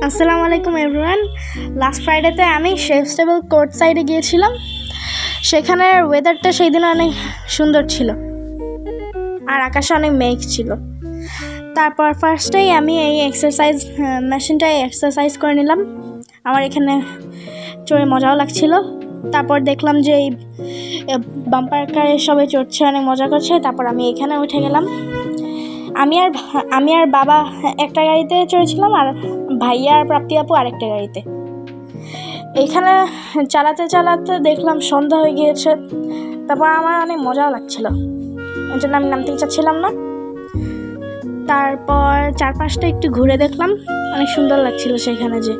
আসসালামু আলাইকুম everyone. Last ফ্রাইডেতে আমি শেফস টেবল কোর্ট সাইডে গিয়েছিলাম। সেখানের ওয়েদারটা সেই দিন অনেক সুন্দর ছিল আর আকাশে অনেক মেঘ ছিল। তারপর ফার্স্টেই আমি এই এক্সারসাইজ মেশিনটায় এক্সারসাইজ করে নিলাম। আমার এখানে চড়ে মজাও লাগছিল। তারপর দেখলাম যে এই বাম্পার কারে সবাই চড়ছে, অনেক মজা করছে। তারপর আমি এখানে উঠে গেলাম। আমি আর বাবা একটা গাড়িতে চড়েছিলাম আর ভাইয়া আর প্রাপ্তি আপু আরেকটা গাড়িতে। এইখানে চালাতে চালাতে দেখলাম সন্ধ্যা হয়ে গিয়েছে। তারপর আমার অনেক মজাও লাগছিল, এই জন্য আমি নামতে চাচ্ছিলাম না। তারপর চারপাশটা একটু ঘুরে দেখলাম, অনেক সুন্দর লাগছিল সেখানে যে।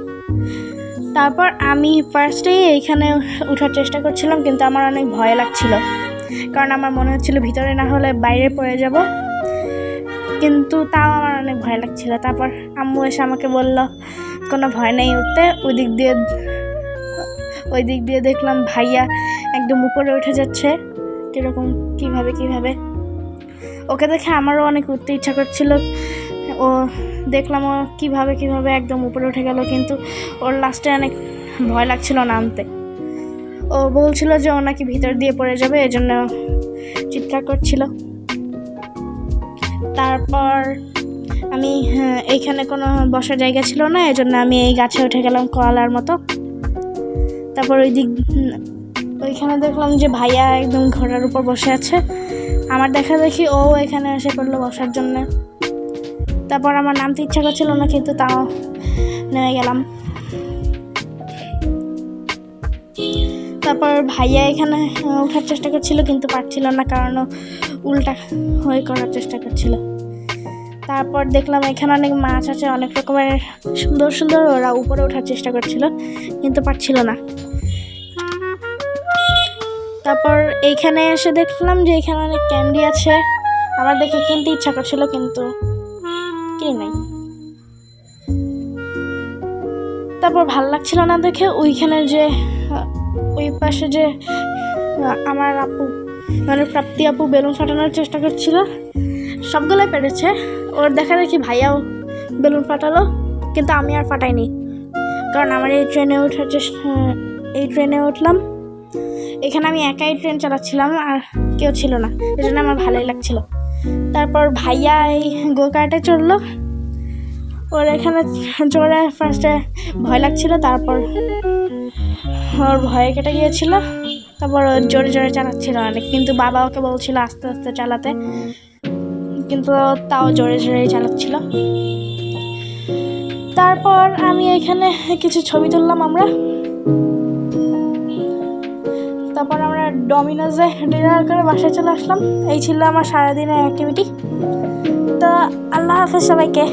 তারপর আমি ফার্স্টেই এইখানে ওঠার চেষ্টা করছিলাম, কিন্তু আমার অনেক ভয় লাগছিল, কারণ আমার মনে হচ্ছিল ভিতরে না হলে বাইরে পড়ে যাব। কিন্তু তাও আমার অনেক ভয় লাগছিল। তারপর আম্মু এসে আমাকে বলল কোনো ভয় নেই উঠতে। ওই দিক দিয়ে দেখলাম ভাইয়া একদম উপরে উঠে যাচ্ছে, কিভাবে ওকে দেখে আমারও অনেক উঠতে ইচ্ছা করছিল। ও দেখলাম ও কিভাবে একদম উপরে উঠে গেল, কিন্তু ওর লাস্টে অনেক ভয় লাগছিল নামতে। ও বলছিল যে ও নাকি ভিতর দিয়ে পড়ে যাবে, এজন্য চিৎকার করছিল। তারপর আমি এইখানে কোনো বসার জায়গা ছিল না, এজন্য আমি এই গাছে উঠে গেলাম কোয়ালার মতো। তারপর ওইখানে দেখলাম যে ভাইয়া একদম ঘোড়ার উপর বসে আছে। আমার দেখা দেখি ও এখানে এসে পড়লো বসার জন্য। তারপর আমার নামতে ইচ্ছা করছিল না, কিন্তু তাও নেমে গেলাম। তারপর ভাইয়া এখানে ওঠার চেষ্টা করছিল, কিন্তু পারছিল না, কারণ উল্টা হয়ে করার চেষ্টা করছিল। তারপর দেখলাম এখানে অনেক মাছ আছে, অনেক রকমের সুন্দর। ওরা উপরে ওঠার চেষ্টা করছিল, কিন্তু পারছিল না। তারপর এইখানে এসে দেখলাম যে এখানে অনেক ক্যান্ডি আছে। আমার দেখে কিনতে ইচ্ছা করছিল, কিন্তু কিনি নাই। তারপর ভাল লাগছিল না দেখে ওইখানে যে ওই পাশে যে আমার আপু মানে প্রাপ্তি আপু বেলুন ফাটানোর চেষ্টা করছিল, সবগুলোই পেরেছে। ওর দেখা দেখি ভাইয়াও বেলুন ফাটালো, কিন্তু আমি আর ফাটাইনি, কারণ আমার এই ট্রেনে উঠলাম। এখানে আমি একাই ট্রেন চালাচ্ছিলাম আর কেউ ছিল না, এই জন্য আমার ভালোই লাগছিল। তারপর ভাইয়া এই গো কার্টে চড়লো। ওর এখানে চড়ে ফার্স্টে ভয় লাগছিল, তারপর ওর ভয়ে কেটে গিয়েছিল। তারপর ও জোরে চালাচ্ছিল অনেক, কিন্তু বাবা ওকে বলছিল আস্তে আস্তে চালাতে, কিন্তু তাও জোরে চালাচ্ছিল। তারপর আমি এখানে কিছু ছবি তুললাম তারপর আমরা ডমিনোজে ডিনার করে বাসায় চলে আসলাম। এই ছিল আমার সারাদিনের অ্যাক্টিভিটি। তো আল্লাহ হাফেজ সবাইকে।